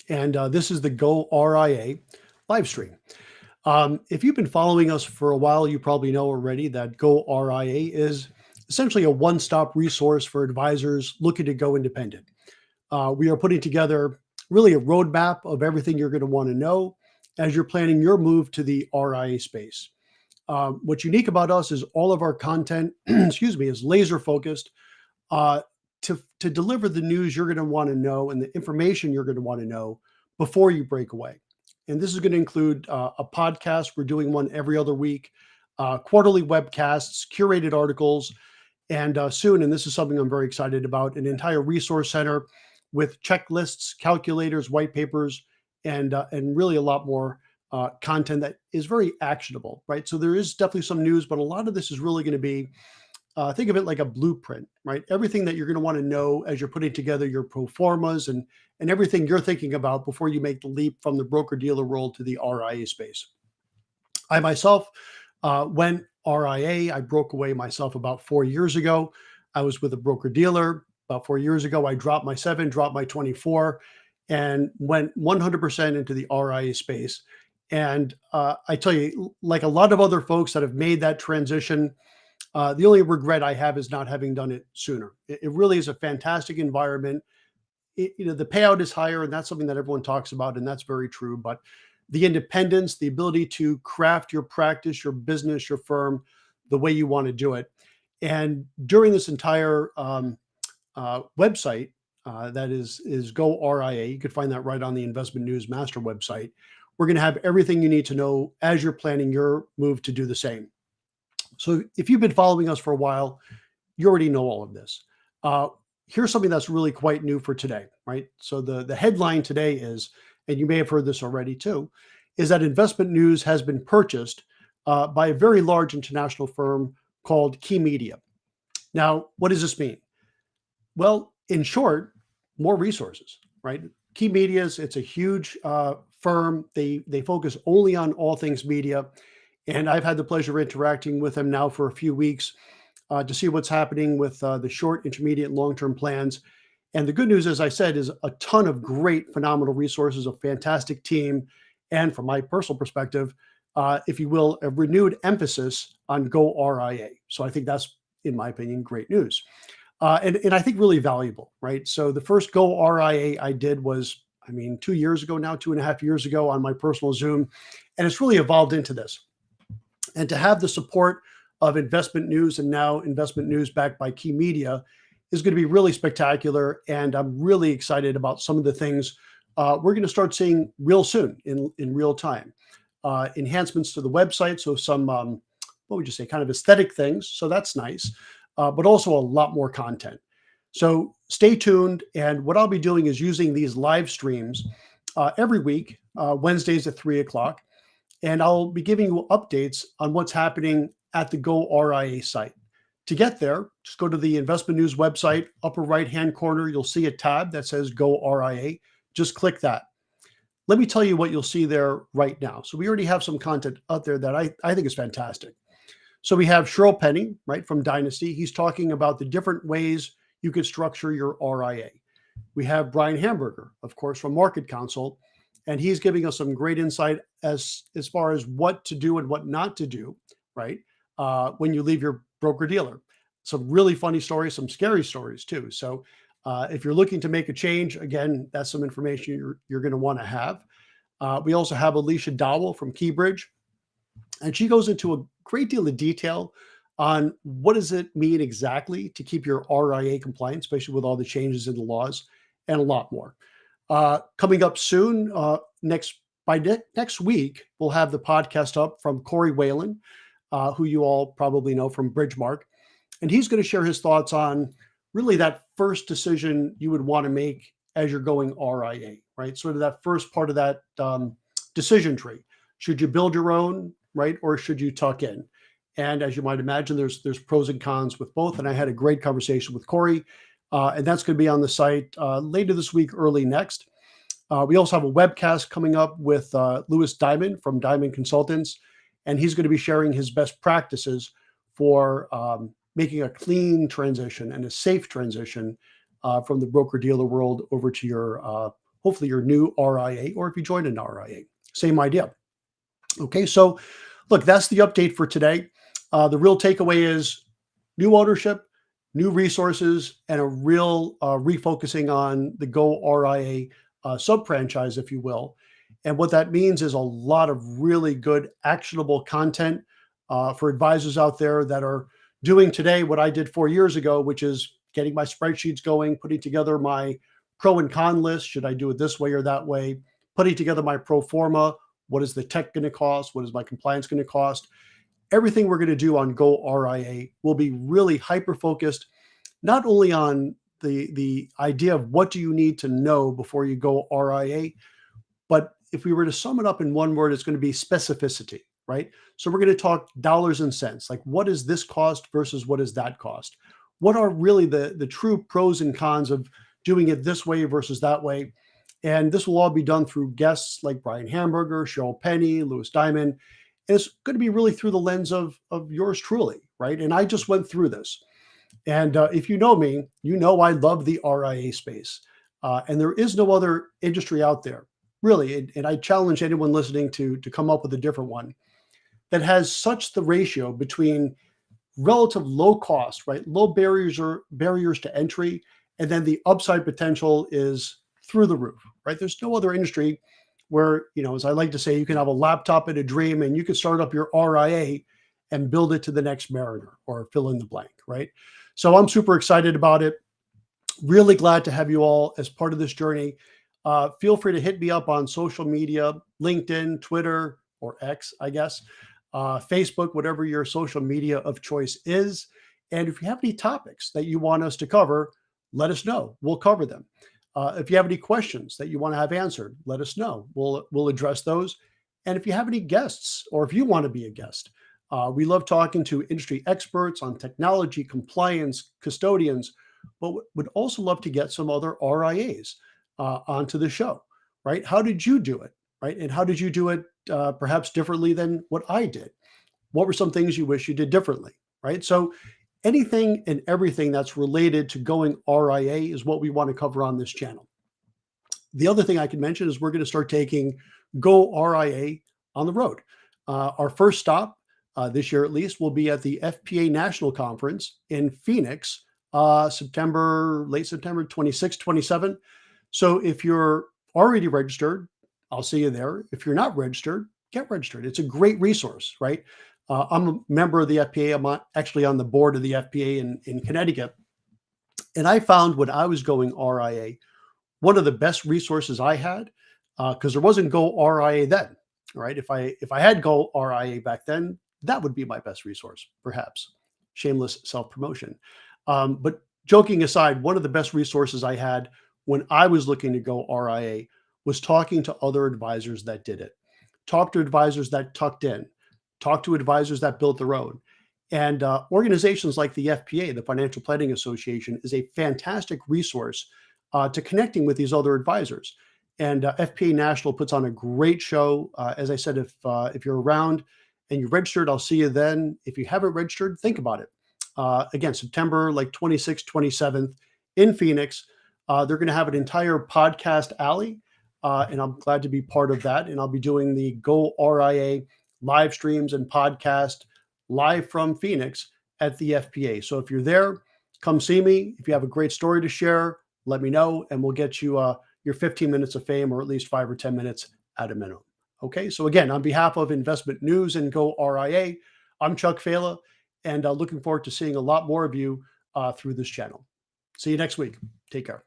and this is the goRIA live stream. If you've been following us for a while, you probably know already that goRIA is essentially a one-stop resource for advisors looking to go independent. We are putting together really a roadmap of everything you're going to want to know as you're planning your move to the RIA space. What's unique about us is all of our content, excuse me, is laser focused uh, to deliver the news you're going to want to know and the information you're going to want to know before you break away. And this is going to include a podcast. We're doing one every other week, quarterly webcasts, curated articles, and soon, and this is something I'm very excited about, an entire resource center with checklists, calculators, white papers, and really a lot more content that is very actionable, right? So there is definitely some news, but a lot of this is really going to be think of it like a blueprint, right? Everything that you're going to want to know as you're putting together your pro formas and everything you're thinking about before you make the leap from the broker dealer world to the RIA space. I myself went RIA. I broke away myself about 4 years ago. I was with a broker dealer about 4 years ago. I dropped my 7, dropped my 24, and went 100% into the RIA space. And I tell you, like a lot of other folks that have made that transition, the only regret I have is not having done it sooner. It really is a fantastic environment. The payout is higher, and that's something that everyone talks about, and that's very true. But the independence, the ability to craft your practice, your business, your firm, the way you want to do it. And during this entire website, that is goRIA, you could find that right on the Investment News Master website. We're going to have everything you need to know as you're planning your move to do the same. So if you've been following us for a while, you already know all of this. Here's something that's really quite new for today, right? So the headline today is, and you may have heard this already too, is that Investment News has been purchased by a very large international firm called Key Media. Now, what does this mean? Well, in short, more resources, right? Key Media's, it's a huge firm. They focus only on all things media. And I've had the pleasure of interacting with them now for a few weeks to see what's happening with the short, intermediate, and long-term plans. And the good news, as I said, is a ton of great, phenomenal resources, a fantastic team, and from my personal perspective, if you will, a renewed emphasis on goRIA. So I think that's, in my opinion, great news. And I think really valuable, right? So the first goRIA I did was, 2 years ago now, 2.5 years ago on my personal Zoom, and it's really evolved into this. And to have the support of Investment News and now Investment News backed by Key Media is going to be really spectacular. And I'm really excited about some of the things we're going to start seeing real soon in real time. Enhancements to the website. So some, what would you say, kind of aesthetic things. So that's nice, but also a lot more content. So stay tuned. And what I'll be doing is using these live streams every week, Wednesdays at 3 o'clock. And I'll be giving you updates on what's happening at the goRIA site. To get there, just go to the Investment News website, upper right-hand corner, you'll see a tab that says goRIA. Just click that. Let me tell you what you'll see there right now. So we already have some content out there that I think is fantastic. So we have Cheryl Penny, right, from Dynasty. He's talking about the different ways you could structure your RIA. We have Brian Hamburger, of course, from Market Counsel, and he's giving us some great insight as far as what to do and what not to do, right, when you leave your broker dealer. Some really funny stories, some scary stories too. So if you're looking to make a change, again, that's some information you're going to want to have. We also have Alicia Dowell from Keybridge, and she goes into a great deal of detail on what does it mean exactly to keep your RIA compliant, especially with all the changes in the laws, and a lot more. Coming up soon, next week, we'll have the podcast up from Corey Whalen, who you all probably know from Bridgemark. And he's going to share his thoughts on really that first decision you would want to make as you're going RIA, right? Sort of that first part of that decision tree. Should you build your own, right? Or should you tuck in? And as you might imagine, there's pros and cons with both. And I had a great conversation with Corey. And that's going to be on the site later this week, early next. We also have a webcast coming up with Louis Diamond from Diamond Consultants, and he's going to be sharing his best practices for making a clean transition and a safe transition from the broker-dealer world over to your hopefully your new RIA, or if you join an RIA, same idea. Okay, so look, that's the update for today. The real takeaway is new ownership, new resources, and a real refocusing on the goRIA sub franchise, if you will. And what that means is a lot of really good, actionable content for advisors out there that are doing today what I did 4 years ago, which is getting my spreadsheets going, putting together my pro and con list. Should I do it this way or that way? Putting together my pro forma. What is the tech going to cost? What is my compliance going to cost? Everything we're going to do on goRIA will be really hyper focused, not only on the idea of what do you need to know before you go RIA, but if we were to sum it up in one word, it's going to be specificity, right? So we're going to talk dollars and cents, like what is this cost versus what is that cost? What are really the true pros and cons of doing it this way versus that way? And this will all be done through guests like Brian Hamburger, Cheryl Penny, Louis Diamond. And it's going to be really through the lens of yours truly, right? And I just went through this. And if you know me, you know I love the RIA space. And there is no other industry out there, really. And I challenge anyone listening to come up with a different one that has such the ratio between relative low cost, right? Low barriers to entry, and then the upside potential is through the roof, right? There's no other industry where, as I like to say, you can have a laptop and a dream and you can start up your RIA and build it to the next Mariner or fill in the blank, right? So I'm super excited about it. Really glad to have you all as part of this journey. Feel free to hit me up on social media, LinkedIn, Twitter, or X, I guess, Facebook, whatever your social media of choice is. And if you have any topics that you want us to cover, let us know. We'll cover them. If you have any questions that you want to have answered, let us know. We'll address those. And if you have any guests, or if you want to be a guest, we love talking to industry experts on technology, compliance, custodians, but would also love to get some other RIAs onto the show, right? How did you do it, right? And how did you do it perhaps differently than what I did? What were some things you wish you did differently, right? So anything and everything that's related to going RIA is what we want to cover on this channel. The other thing I can mention is we're going to start taking goRIA on the road. Our first stop this year, at least, will be at the FPA National Conference in Phoenix, late September 26, 27. So if you're already registered, I'll see you there. If you're not registered, get registered. It's a great resource, right? I'm a member of the FPA. I'm actually on the board of the FPA in Connecticut. And I found when I was going RIA, one of the best resources I had, because there wasn't goRIA then, right? If I had goRIA back then, that would be my best resource, perhaps. Shameless self-promotion. But joking aside, one of the best resources I had when I was looking to go RIA was talking to other advisors that did it. Talk to advisors that tucked in. Talk to advisors that built their own. And organizations like the FPA, the Financial Planning Association, is a fantastic resource to connecting with these other advisors. And FPA National puts on a great show. As I said, if you're around and you're registered, I'll see you then. If you haven't registered, think about it. Again, September 26th, 27th in Phoenix. They're going to have an entire podcast alley, and I'm glad to be part of that. And I'll be doing the goRIA live streams and podcast live from Phoenix at the FPA. So if you're there, come see me. If you have a great story to share, let me know, and we'll get you your 15 minutes of fame, or at least 5 or 10 minutes at a minimum. Okay, so again, on behalf of Investment News and goRIA, I'm Chuck Fala, and looking forward to seeing a lot more of you through this channel. See you next week. Take care.